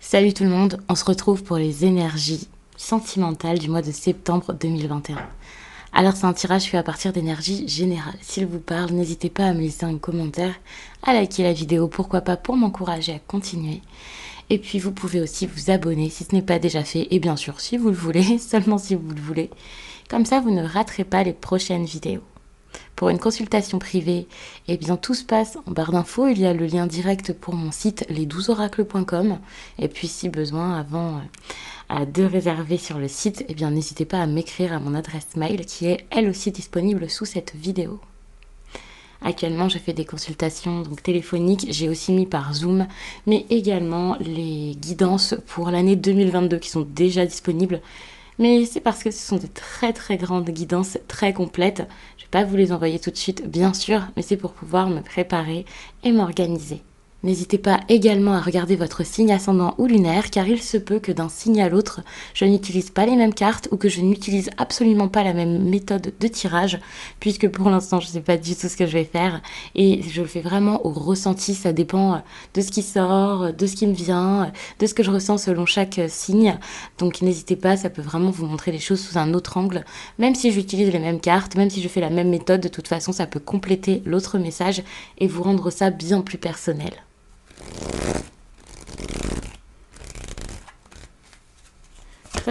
Salut tout le monde, on se retrouve pour les énergies sentimentales du mois de septembre 2021. Alors c'est un tirage fait à partir d'énergie générale. S'il vous parle, n'hésitez pas à me laisser un commentaire, à liker la vidéo, pourquoi pas pour m'encourager à continuer. Et puis vous pouvez aussi vous abonner si ce n'est pas déjà fait, et bien sûr si vous le voulez, seulement si vous le voulez. Comme ça vous ne raterez pas les prochaines vidéos. Pour une consultation privée, eh bien tout se passe en barre d'infos. Il y a le lien direct pour mon site les12oracles.com. Et puis si besoin, avant de réserver sur le site, eh bien n'hésitez pas à m'écrire à mon adresse mail qui est elle aussi disponible sous cette vidéo. Actuellement, je fais des consultations donc téléphoniques. J'ai aussi mis par Zoom, mais également les guidances pour l'année 2022 qui sont déjà disponibles. Mais c'est parce que ce sont de très très grandes guidances, très complètes. Je ne vais pas vous les envoyer tout de suite, bien sûr, mais c'est pour pouvoir me préparer et m'organiser. N'hésitez pas également à regarder votre signe ascendant ou lunaire, car il se peut que d'un signe à l'autre, je n'utilise pas les mêmes cartes ou que je n'utilise absolument pas la même méthode de tirage, puisque pour l'instant je ne sais pas du tout ce que je vais faire, et je le fais vraiment au ressenti. Ça dépend de ce qui sort, de ce qui me vient, de ce que je ressens selon chaque signe. Donc n'hésitez pas, ça peut vraiment vous montrer les choses sous un autre angle. Même si j'utilise les mêmes cartes, même si je fais la même méthode, de toute façon ça peut compléter l'autre message et vous rendre ça bien plus personnel.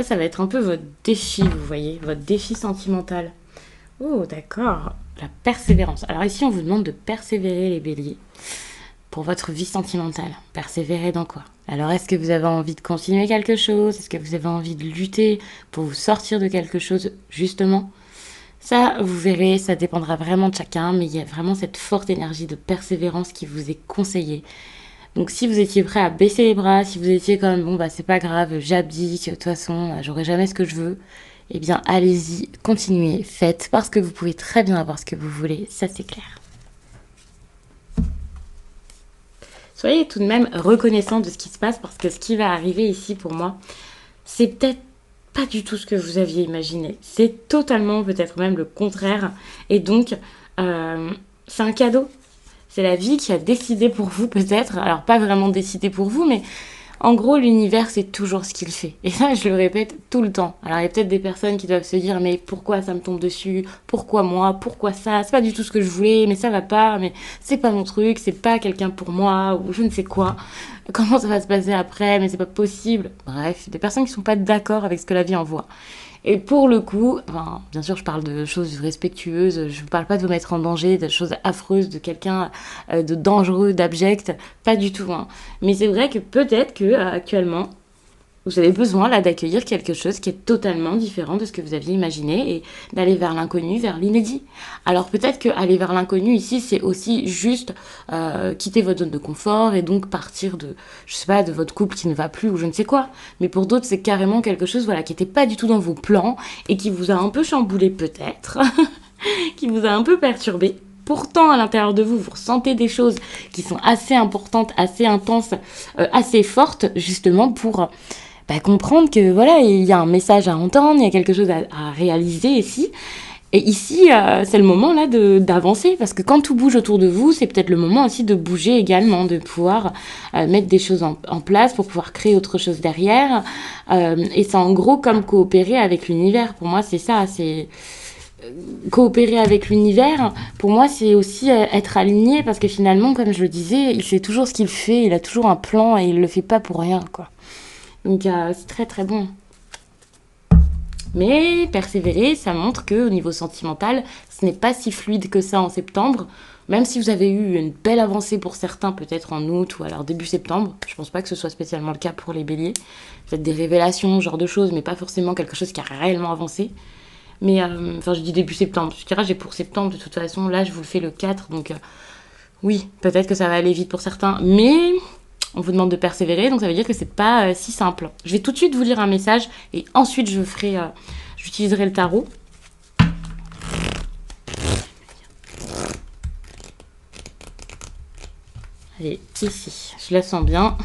Ça va être un peu votre défi, vous voyez, votre défi sentimental. Oh, d'accord, la persévérance. Alors ici, on vous demande de persévérer, les béliers, pour votre vie sentimentale. Persévérer dans quoi? Alors, est-ce que vous avez envie de continuer quelque chose? Est-ce que vous avez envie de lutter pour vous sortir de quelque chose, justement? Ça, vous verrez, ça dépendra vraiment de chacun, mais il y a vraiment cette forte énergie de persévérance qui vous est conseillée. Donc si vous étiez prêt à baisser les bras, si vous étiez comme bon bah c'est pas grave, j'abdique, de toute façon j'aurai jamais ce que je veux, eh bien allez-y, continuez, faites, parce que vous pouvez très bien avoir ce que vous voulez, ça c'est clair. Soyez tout de même reconnaissant de ce qui se passe, parce que ce qui va arriver ici pour moi, c'est peut-être pas du tout ce que vous aviez imaginé. C'est totalement peut-être même le contraire. Et donc c'est un cadeau. C'est la vie qui a décidé pour vous peut-être, alors pas vraiment décidé pour vous, mais en gros l'univers c'est toujours ce qu'il fait. Et ça je le répète tout le temps. Alors il y a peut-être des personnes qui doivent se dire mais pourquoi ça me tombe dessus, pourquoi moi, pourquoi ça, c'est pas du tout ce que je voulais, mais ça va pas, mais c'est pas mon truc, c'est pas quelqu'un pour moi, ou je ne sais quoi. Comment ça va se passer après, mais c'est pas possible. Bref, des personnes qui sont pas d'accord avec ce que la vie envoie. Et pour le coup, enfin, bien sûr, je parle de choses respectueuses, je ne parle pas de vous mettre en danger, de choses affreuses, de quelqu'un de dangereux, d'abject, pas du tout. Hein. Mais c'est vrai que peut-être que actuellement, vous avez besoin là d'accueillir quelque chose qui est totalement différent de ce que vous aviez imaginé et d'aller vers l'inconnu, vers l'inédit. Alors peut-être que aller vers l'inconnu ici, c'est aussi juste quitter votre zone de confort et donc partir de, je sais pas, de votre couple qui ne va plus ou je ne sais quoi. Mais pour d'autres, c'est carrément quelque chose voilà qui n'était pas du tout dans vos plans et qui vous a un peu chamboulé peut-être, qui vous a un peu perturbé. Pourtant, à l'intérieur de vous, vous ressentez des choses qui sont assez importantes, assez intenses, assez fortes, justement pour comprendre que voilà, il y a un message à entendre, il y a quelque chose à réaliser ici. Et ici, c'est le moment là d'avancer, parce que quand tout bouge autour de vous, c'est peut-être le moment aussi de bouger également, de pouvoir mettre des choses en place pour pouvoir créer autre chose derrière. Et c'est en gros comme coopérer avec l'univers. Pour moi, c'est ça, c'est coopérer avec l'univers. Pour moi, c'est aussi être aligné, parce que finalement, comme je le disais, il sait toujours ce qu'il fait, il a toujours un plan et il le fait pas pour rien, quoi. Donc c'est très très bon. Mais persévérer, ça montre qu'au niveau sentimental, ce n'est pas si fluide que ça en septembre. Même si vous avez eu une belle avancée pour certains, peut-être en août ou alors début septembre, je pense pas que ce soit spécialement le cas pour les béliers. Peut-être des révélations, ce genre de choses, mais pas forcément quelque chose qui a réellement avancé. Mais enfin, je dis début septembre. Ce tirage est pour septembre, de toute façon. Là, je vous le fais le 4, donc oui, peut-être que ça va aller vite pour certains. Mais on vous demande de persévérer, donc ça veut dire que c'est pas si simple. Je vais tout de suite vous lire un message et ensuite j'utiliserai le tarot. Allez, ici, je la sens bien.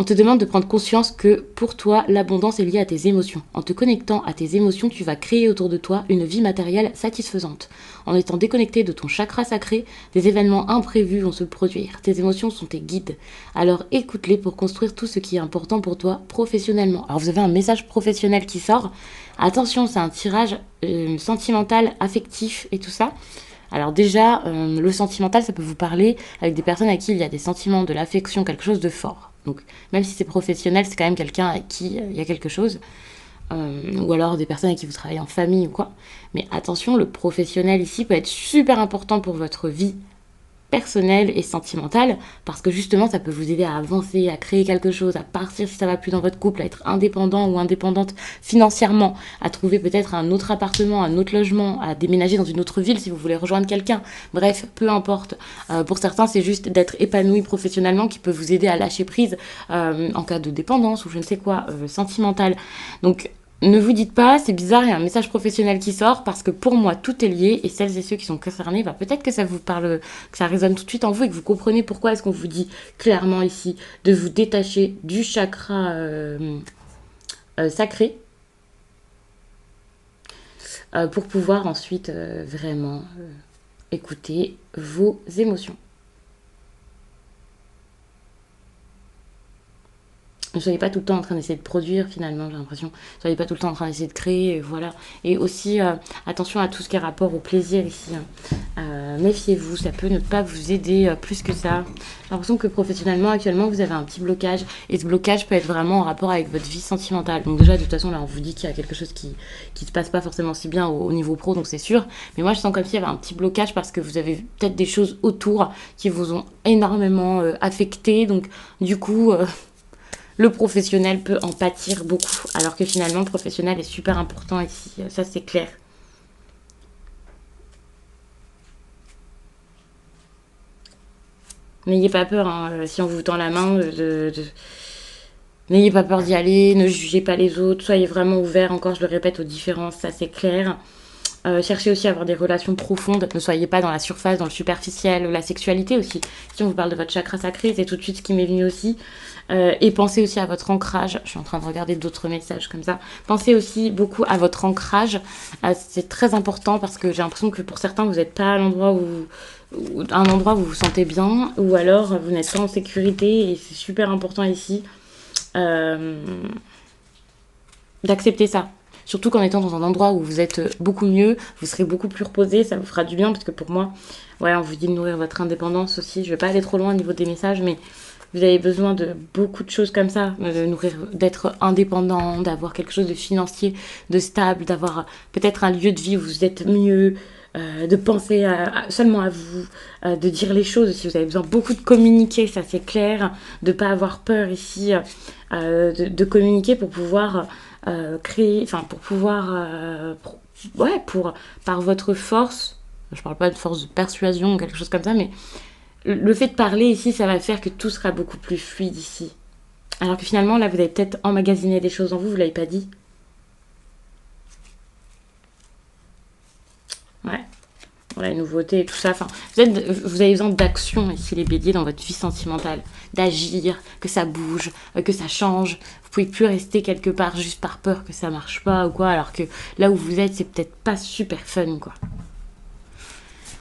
On te demande de prendre conscience que pour toi, l'abondance est liée à tes émotions. En te connectant à tes émotions, tu vas créer autour de toi une vie matérielle satisfaisante. En étant déconnecté de ton chakra sacré, des événements imprévus vont se produire. Tes émotions sont tes guides. Alors écoute-les pour construire tout ce qui est important pour toi professionnellement. Alors vous avez un message professionnel qui sort. Attention, c'est un tirage sentimental, affectif et tout ça. Alors déjà, le sentimental, ça peut vous parler avec des personnes à qui il y a des sentiments, de l'affection, quelque chose de fort. Donc, même si c'est professionnel, c'est quand même quelqu'un avec qui il y a quelque chose. Ou alors des personnes avec qui vous travaillez en famille ou quoi. Mais attention, le professionnel ici peut être super important pour votre vie personnelle et sentimentale, parce que justement, ça peut vous aider à avancer, à créer quelque chose, à partir si ça va plus dans votre couple, à être indépendant ou indépendante financièrement, à trouver peut-être un autre appartement, un autre logement, à déménager dans une autre ville si vous voulez rejoindre quelqu'un. Bref, peu importe. Pour certains, c'est juste d'être épanoui professionnellement qui peut vous aider à lâcher prise en cas de dépendance ou je ne sais quoi, sentimentale. Donc, ne vous dites pas, c'est bizarre, il y a un message professionnel qui sort, parce que pour moi, tout est lié, et celles et ceux qui sont concernés, bah, peut-être que ça vous parle, que ça résonne tout de suite en vous, et que vous comprenez pourquoi est-ce qu'on vous dit clairement ici de vous détacher du chakra sacré, pour pouvoir ensuite vraiment écouter vos émotions. Ne soyez pas tout le temps en train d'essayer de produire, finalement, j'ai l'impression. Ne soyez pas tout le temps en train d'essayer de créer, voilà. Et aussi, attention à tout ce qui est rapport au plaisir ici. Méfiez-vous, ça peut ne pas vous aider plus que ça. J'ai l'impression que professionnellement, actuellement, vous avez un petit blocage. Et ce blocage peut être vraiment en rapport avec votre vie sentimentale. Donc déjà, de toute façon, là, on vous dit qu'il y a quelque chose qui se passe pas forcément si bien au niveau pro, donc c'est sûr. Mais moi, je sens comme s'il y avait un petit blocage parce que vous avez peut-être des choses autour qui vous ont énormément affecté. Donc, du coup... le professionnel peut en pâtir beaucoup, alors que finalement le professionnel est super important ici, ça c'est clair. N'ayez pas peur, hein, si on vous tend la main, n'ayez pas peur d'y aller, ne jugez pas les autres, soyez vraiment ouverts, encore je le répète, aux différences, ça c'est clair. Cherchez aussi à avoir des relations profondes. Ne soyez pas dans la surface, dans le superficiel, la sexualité aussi. Si on vous parle de votre chakra sacré, c'est tout de suite ce qui m'est venu aussi. Et pensez aussi à votre ancrage. Je suis en train de regarder d'autres messages comme ça. Pensez aussi beaucoup à votre ancrage. C'est très important parce que j'ai l'impression que pour certains, vous n'êtes pas à l'endroit un endroit où vous vous sentez bien, ou alors vous n'êtes pas en sécurité, et c'est super important ici d'accepter ça. Surtout qu'en étant dans un endroit où vous êtes beaucoup mieux, vous serez beaucoup plus reposé, ça vous fera du bien, parce que pour moi, ouais, on vous dit de nourrir votre indépendance aussi. Je vais pas aller trop loin au niveau des messages, mais vous avez besoin de beaucoup de choses comme ça, de nourrir, d'être indépendant, d'avoir quelque chose de financier, de stable, d'avoir peut-être un lieu de vie où vous êtes mieux, de penser seulement à vous, de dire les choses. Si vous avez besoin beaucoup de communiquer, ça c'est clair, de pas avoir peur ici, de communiquer pour pouvoir créer, enfin pour pouvoir, par votre force. Je parle pas de force de persuasion ou quelque chose comme ça, mais le fait de parler ici, ça va faire que tout sera beaucoup plus fluide ici. Alors que finalement, là, vous avez peut-être emmagasiné des choses en vous, vous l'avez pas dit. Ouais. Voilà, les nouveautés et tout ça. Enfin, vous avez besoin d'action ici, les béliers, dans votre vie sentimentale. D'agir, que ça bouge, que ça change. Vous pouvez plus rester quelque part juste par peur que ça marche pas ou quoi. Alors que là où vous êtes, c'est peut-être pas super fun, quoi.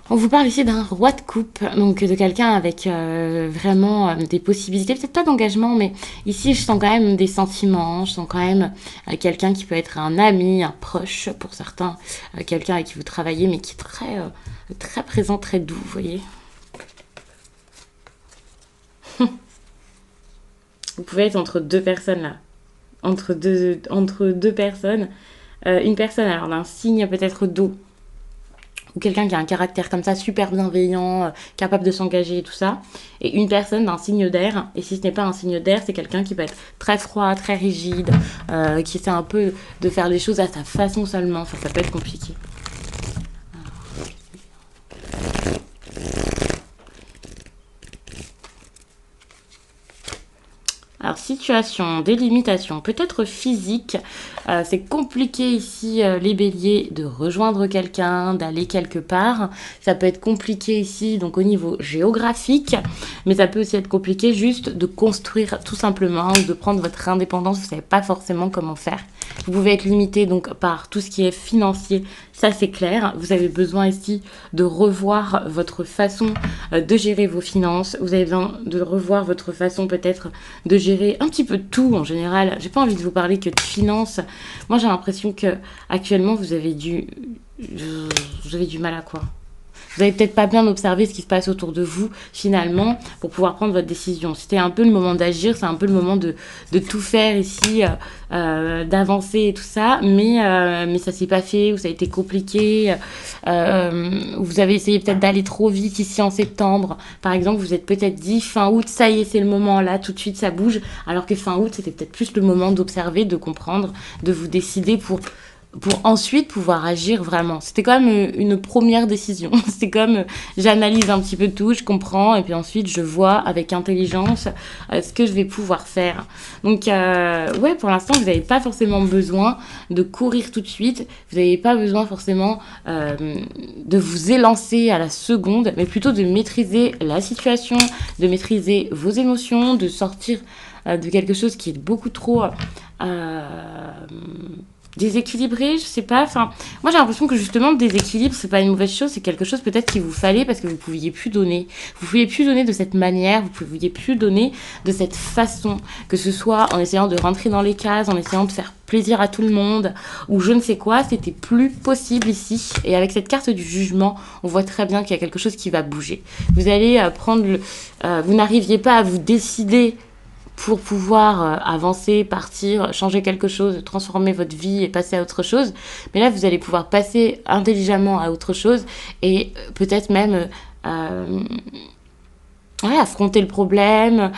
On vous parle ici d'un roi de coupe, donc de quelqu'un avec vraiment des possibilités, peut-être pas d'engagement, mais ici je sens quand même des sentiments, je sens quand même quelqu'un qui peut être un ami, un proche pour certains, quelqu'un avec qui vous travaillez, mais qui est très présent, très doux, vous voyez. Vous pouvez être entre deux personnes là, entre deux personnes, une personne alors d'un signe peut-être d'eau, ou quelqu'un qui a un caractère comme ça, super bienveillant, capable de s'engager et tout ça, et une personne d'un signe d'air, et si ce n'est pas un signe d'air, c'est quelqu'un qui peut être très froid, très rigide, qui essaie un peu de faire les choses à sa façon seulement, enfin ça peut être compliqué. Alors, situation, délimitation, peut-être physique. C'est compliqué ici, les béliers, de rejoindre quelqu'un, d'aller quelque part. Ça peut être compliqué ici, donc au niveau géographique, mais ça peut aussi être compliqué juste de construire tout simplement ou de prendre votre indépendance. Vous ne savez pas forcément comment faire. Vous pouvez être limité donc par tout ce qui est financier, ça c'est clair. Vous avez besoin ici de revoir votre façon de gérer vos finances. Vous avez besoin de revoir votre façon peut-être de gérer un petit peu de tout en général. J'ai pas envie de vous parler que de finances. Moi j'ai l'impression que actuellement vous avez du mal à quoi. Vous n'avez peut-être pas bien observé ce qui se passe autour de vous, finalement, pour pouvoir prendre votre décision. C'était un peu le moment d'agir, c'est un peu le moment de tout faire ici, d'avancer et tout ça, mais ça s'est pas fait, ou ça a été compliqué. Vous avez essayé peut-être d'aller trop vite ici en septembre. Par exemple, vous êtes peut-être dit fin août, ça y est, c'est le moment, là, tout de suite, ça bouge. Alors que fin août, c'était peut-être plus le moment d'observer, de comprendre, de vous décider pour ensuite pouvoir agir vraiment. C'était quand même une première décision. C'est comme j'analyse un petit peu tout, je comprends, et puis ensuite je vois avec intelligence ce que je vais pouvoir faire. Donc ouais, pour l'instant, vous n'avez pas forcément besoin de courir tout de suite, vous n'avez pas besoin forcément de vous élancer à la seconde, mais plutôt de maîtriser la situation, de maîtriser vos émotions, de sortir de quelque chose qui est beaucoup trop déséquilibré, je sais pas. Enfin, moi j'ai l'impression que justement le déséquilibre c'est pas une mauvaise chose, c'est quelque chose peut-être qu'il vous fallait parce que vous pouviez plus donner. Vous pouviez plus donner de cette manière, vous pouviez plus donner de cette façon, que ce soit en essayant de rentrer dans les cases, en essayant de faire plaisir à tout le monde ou je ne sais quoi, c'était plus possible ici. Et avec cette carte du jugement, on voit très bien qu'il y a quelque chose qui va bouger. Vous allez vous n'arriviez pas à vous décider pour pouvoir avancer, partir, changer quelque chose, transformer votre vie et passer à autre chose. Mais là, vous allez pouvoir passer intelligemment à autre chose et peut-être même ouais, affronter le problème,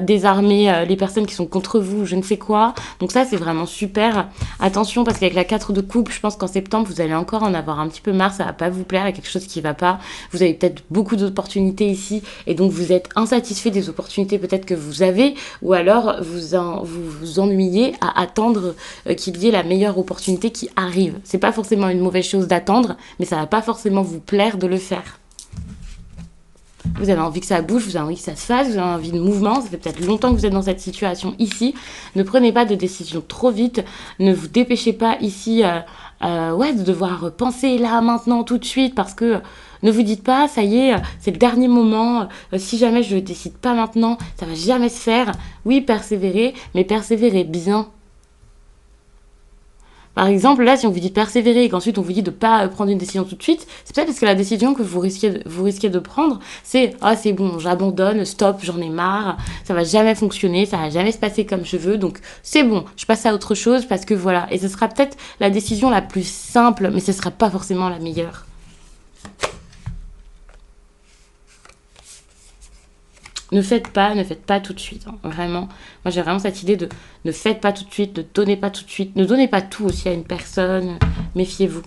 désarmer les personnes qui sont contre vous, je ne sais quoi. Donc ça, c'est vraiment super. Attention, parce qu'avec la 4 de coupe, je pense qu'en septembre, vous allez encore en avoir un petit peu marre, ça va pas vous plaire, il y a quelque chose qui va pas. Vous avez peut-être beaucoup d'opportunités ici, et donc vous êtes insatisfait des opportunités peut-être que vous avez, ou alors vous ennuyez à attendre qu'il y ait la meilleure opportunité qui arrive. C'est pas forcément une mauvaise chose d'attendre, mais ça va pas forcément vous plaire de le faire. Vous avez envie que ça bouge, vous avez envie que ça se fasse, vous avez envie de mouvement, ça fait peut-être longtemps que vous êtes dans cette situation ici. Ne prenez pas de décision trop vite, ne vous dépêchez pas ici ouais, de devoir penser là, maintenant, tout de suite, parce que ne vous dites pas, ça y est, c'est le dernier moment, si jamais je ne décide pas maintenant, ça va jamais se faire. Oui, persévérez, mais persévérez bien. Par exemple, là, si on vous dit de persévérer et qu'ensuite on vous dit de ne pas prendre une décision tout de suite, c'est peut-être parce que la décision que vous risquez de prendre, c'est « Ah, c'est bon, j'abandonne, stop, j'en ai marre, ça va jamais fonctionner, ça va jamais se passer comme je veux, donc c'est bon, je passe à autre chose parce que voilà. » Et ce sera peut-être la décision la plus simple, mais ce ne sera pas forcément la meilleure. Ne faites pas tout de suite, hein, vraiment. Moi, j'ai vraiment cette idée de ne faites pas tout de suite, ne donnez pas tout de suite, ne donnez pas tout aussi à une personne, méfiez-vous.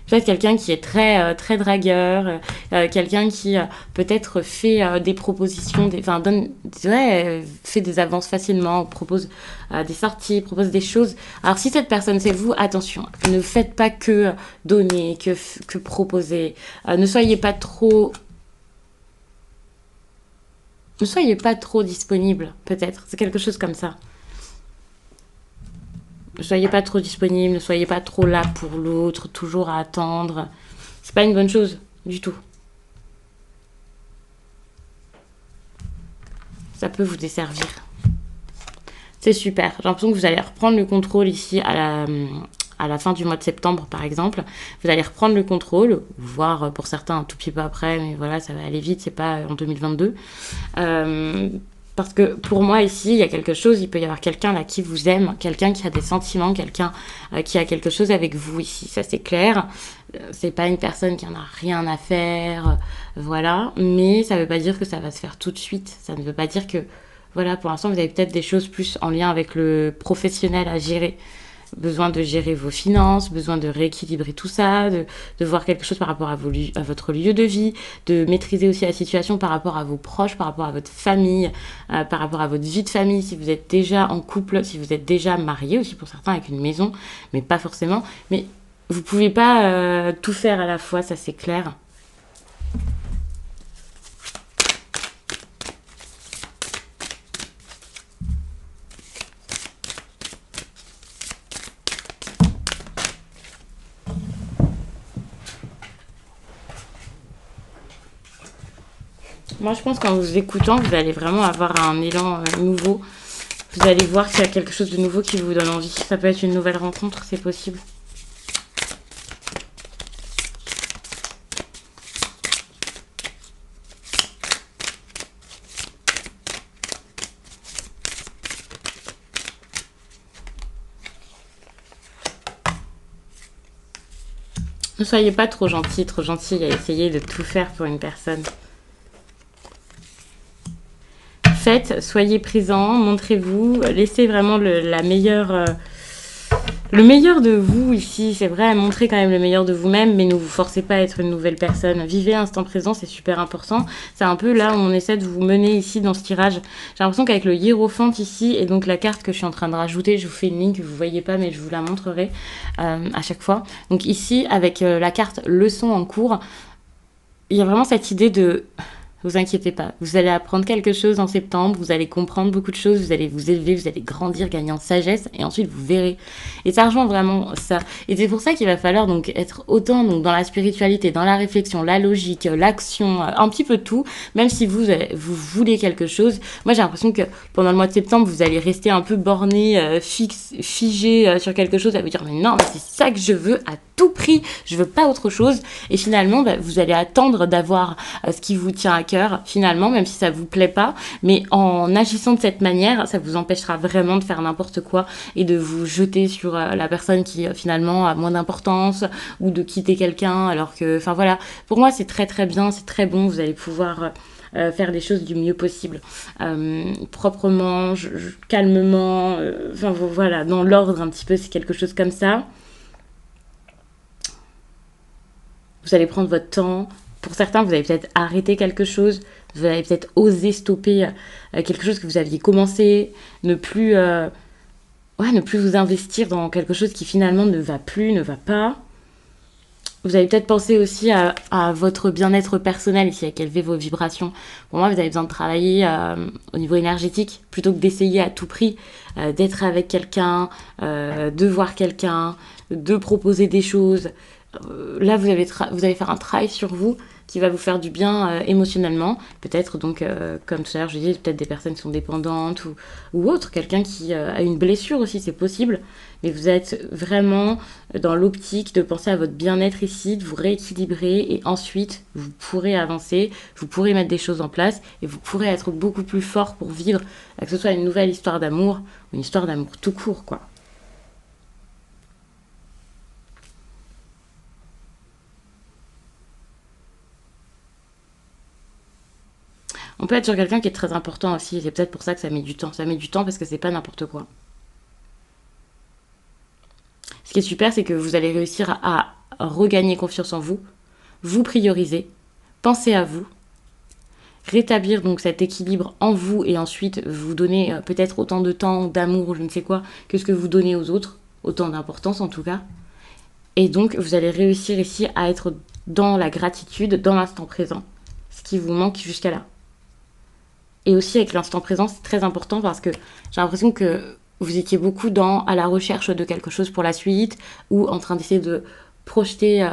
Peut-être quelqu'un qui est très dragueur, quelqu'un qui peut-être fait des propositions, fait des avances facilement, propose des sorties, propose des choses. Alors si cette personne c'est vous, attention, ne faites pas que donner, que proposer. Ne soyez pas trop disponible, peut-être. C'est quelque chose comme ça. Ne soyez pas trop disponible, ne soyez pas trop là pour l'autre, toujours à attendre. C'est pas une bonne chose du tout. Ça peut vous desservir. C'est super. J'ai l'impression que vous allez reprendre le contrôle ici à la fin du mois de septembre, par exemple. Vous allez reprendre le contrôle, voire pour certains un tout petit peu après, mais voilà, ça va aller vite, c'est pas en 2022. Parce que pour moi ici, il y a quelque chose, il peut y avoir quelqu'un là qui vous aime, quelqu'un qui a des sentiments, quelqu'un qui a quelque chose avec vous ici, ça c'est clair. C'est pas une personne qui en a rien à faire, voilà. Mais ça veut pas dire que ça va se faire tout de suite. Ça ne veut pas dire que, voilà, pour l'instant vous avez peut-être des choses plus en lien avec le professionnel à gérer. besoin de gérer vos finances, besoin de rééquilibrer tout ça, de voir quelque chose par rapport à votre lieu de vie, de maîtriser aussi la situation par rapport à vos proches, par rapport à votre famille, par rapport à votre vie de famille, si vous êtes déjà en couple, si vous êtes déjà marié aussi pour certains avec une maison, mais pas forcément. Mais vous pouvez pas tout faire à la fois, ça c'est clair. Moi, je pense qu'en vous écoutant, vous allez vraiment avoir un élan nouveau. Vous allez voir qu'il y a quelque chose de nouveau qui vous donne envie. Ça peut être une nouvelle rencontre, c'est possible. Ne soyez pas trop gentil à essayer de tout faire pour une personne. Faites, soyez présent, montrez-vous, laissez vraiment le meilleur de vous ici. C'est vrai, montrez quand même le meilleur de vous-même, mais ne vous forcez pas à être une nouvelle personne. Vivez l'instant présent, c'est super important. C'est un peu là où on essaie de vous mener ici dans ce tirage. J'ai l'impression qu'avec le hiérophante ici, et donc la carte que je suis en train de rajouter, je vous fais une ligne que vous ne voyez pas, mais je vous la montrerai à chaque fois. Donc ici, avec la carte leçon en cours, il y a vraiment cette idée de... Vous inquiétez pas, vous allez apprendre quelque chose en septembre, vous allez comprendre beaucoup de choses, vous allez vous élever, vous allez grandir, gagner en sagesse, et ensuite vous verrez. Et ça rejoint vraiment ça. Et c'est pour ça qu'il va falloir donc être autant donc dans la spiritualité, dans la réflexion, la logique, l'action, un petit peu tout, même si vous voulez quelque chose. Moi j'ai l'impression que pendant le mois de septembre, vous allez rester un peu borné, figé sur quelque chose, à vous dire mais non, mais c'est ça que je veux à tout prix, je veux pas autre chose. Et finalement, vous allez attendre d'avoir ce qui vous tient à cœur, finalement, même si ça vous plaît pas. Mais en agissant de cette manière, ça vous empêchera vraiment de faire n'importe quoi et de vous jeter sur la personne qui finalement a moins d'importance ou de quitter quelqu'un. Alors que, enfin voilà, pour moi c'est très très bien, c'est très bon. Vous allez pouvoir faire les choses du mieux possible, proprement, calmement, enfin voilà, dans l'ordre un petit peu, c'est quelque chose comme ça. Vous allez prendre votre temps. Pour certains, vous allez peut-être arrêter quelque chose. Vous allez peut-être oser stopper quelque chose que vous aviez commencé. Ne plus vous investir dans quelque chose qui finalement ne va plus, ne va pas. Vous allez peut-être penser aussi à votre bien-être personnel, ici, à élever vos vibrations. Pour moi, vous avez besoin de travailler au niveau énergétique, plutôt que d'essayer à tout prix d'être avec quelqu'un, de voir quelqu'un, de proposer des choses. Là, vous allez faire un travail sur vous qui va vous faire du bien émotionnellement. Peut-être donc, comme tout à l'heure, je disais, peut-être des personnes qui sont dépendantes ou autre, quelqu'un qui a une blessure aussi, c'est possible. Mais vous êtes vraiment dans l'optique de penser à votre bien-être ici, de vous rééquilibrer et ensuite, vous pourrez avancer, vous pourrez mettre des choses en place et vous pourrez être beaucoup plus fort pour vivre, que ce soit une nouvelle histoire d'amour ou une histoire d'amour tout court, quoi. On peut être sur quelqu'un qui est très important aussi. C'est peut-être pour ça que ça met du temps. Ça met du temps parce que c'est pas n'importe quoi. Ce qui est super, c'est que vous allez réussir à regagner confiance en vous, vous prioriser, penser à vous, rétablir donc cet équilibre en vous et ensuite vous donner peut-être autant de temps, d'amour, je ne sais quoi, que ce que vous donnez aux autres, autant d'importance en tout cas. Et donc vous allez réussir ici à être dans la gratitude, dans l'instant présent, ce qui vous manque jusqu'à là. Et aussi avec l'instant présent, c'est très important parce que j'ai l'impression que vous étiez beaucoup à la recherche de quelque chose pour la suite ou en train d'essayer de projeter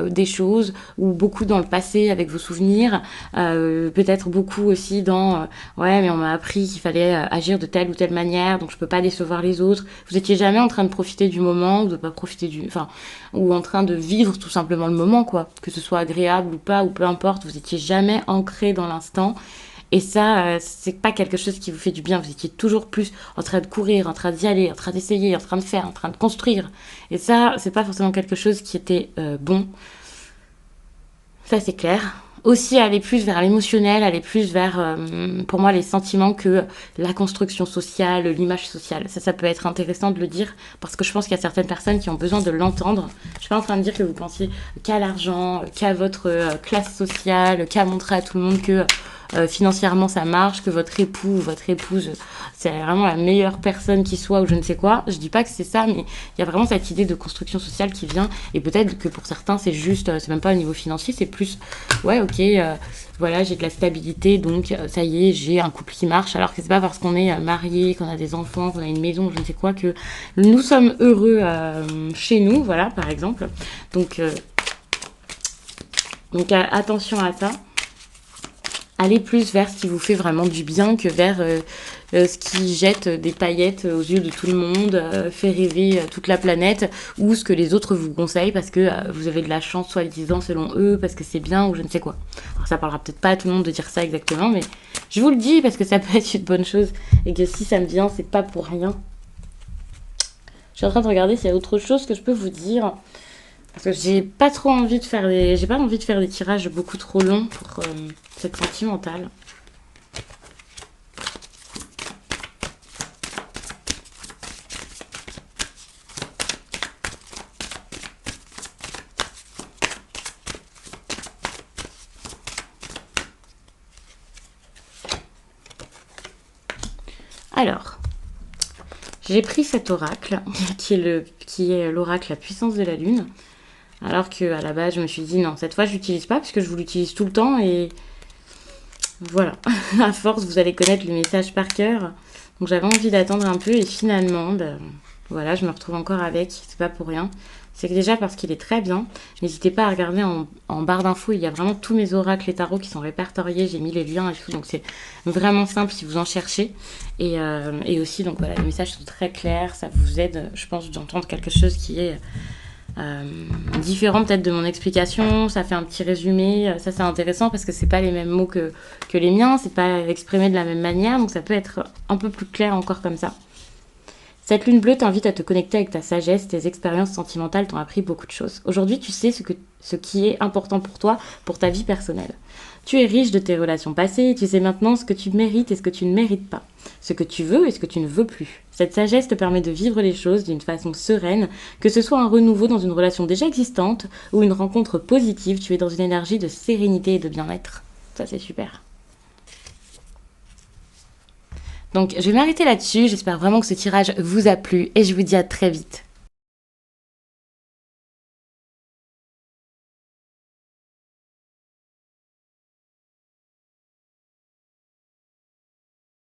des choses ou beaucoup dans le passé avec vos souvenirs, peut-être beaucoup aussi dans ouais mais on m'a appris qu'il fallait agir de telle ou telle manière donc je peux pas décevoir les autres. Vous étiez jamais en train de profiter du moment ou de pas profiter ou en train de vivre tout simplement le moment quoi, que ce soit agréable ou pas ou peu importe, vous étiez jamais ancré dans l'instant. Et ça, c'est pas quelque chose qui vous fait du bien. Vous étiez toujours plus en train de courir, en train d'y aller, en train d'essayer, en train de faire, en train de construire. Et ça, c'est pas forcément quelque chose qui était bon. Ça, c'est clair. aussi aller plus vers l'émotionnel, aller plus vers, pour moi, les sentiments que la construction sociale, l'image sociale. Ça peut être intéressant de le dire parce que je pense qu'il y a certaines personnes qui ont besoin de l'entendre. Je suis pas en train de dire que vous pensiez qu'à l'argent, qu'à votre classe sociale, qu'à montrer à tout le monde que financièrement ça marche, que votre époux ou votre épouse c'est vraiment la meilleure personne qui soit ou je ne sais quoi. Je dis pas que c'est ça, mais il y a vraiment cette idée de construction sociale qui vient et peut-être que pour certains c'est juste, c'est même pas au niveau financier, c'est plus ouais ok, voilà j'ai de la stabilité donc ça y est j'ai un couple qui marche alors que c'est pas parce qu'on est marié, qu'on a des enfants, qu'on a une maison, je ne sais quoi que nous sommes heureux chez nous, voilà par exemple. Donc attention à ça. Allez plus vers ce qui vous fait vraiment du bien que vers ce qui jette des paillettes aux yeux de tout le monde, fait rêver toute la planète, ou ce que les autres vous conseillent parce que vous avez de la chance, soi-disant, selon eux, parce que c'est bien, ou je ne sais quoi. Alors ça parlera peut-être pas à tout le monde de dire ça exactement, mais je vous le dis parce que ça peut être une bonne chose, et que si ça me vient, c'est pas pour rien. Je suis en train de regarder s'il y a autre chose que je peux vous dire. Parce que j'ai pas trop envie de faire des tirages beaucoup trop longs pour cette sentimentale. Alors, j'ai pris cet oracle qui est l'oracle La puissance de la lune. Alors que à la base, je me suis dit non, cette fois je l'utilise pas parce que je vous l'utilise tout le temps et voilà. À force, vous allez connaître le message par cœur. Donc j'avais envie d'attendre un peu et finalement, voilà, je me retrouve encore avec. C'est pas pour rien. C'est que déjà parce qu'il est très bien. N'hésitez pas à regarder en barre d'infos. Il y a vraiment tous mes oracles et tarots qui sont répertoriés. J'ai mis les liens et tout. Donc c'est vraiment simple si vous en cherchez. Et aussi, donc voilà, les messages sont très clairs. Ça vous aide, je pense, d'entendre quelque chose qui est différent peut-être de mon explication, ça fait un petit résumé, ça c'est intéressant parce que c'est pas les mêmes mots que les miens, c'est pas exprimé de la même manière, donc ça peut être un peu plus clair encore comme ça. Cette lune bleue t'invite à te connecter avec ta sagesse, tes expériences sentimentales t'ont appris beaucoup de choses. Aujourd'hui, tu sais ce qui est important pour toi, pour ta vie personnelle. Tu es riche de tes relations passées, tu sais maintenant ce que tu mérites et ce que tu ne mérites pas, ce que tu veux et ce que tu ne veux plus. Cette sagesse te permet de vivre les choses d'une façon sereine, que ce soit un renouveau dans une relation déjà existante ou une rencontre positive, tu es dans une énergie de sérénité et de bien-être. Ça c'est super. Donc je vais m'arrêter là-dessus, j'espère vraiment que ce tirage vous a plu et je vous dis à très vite.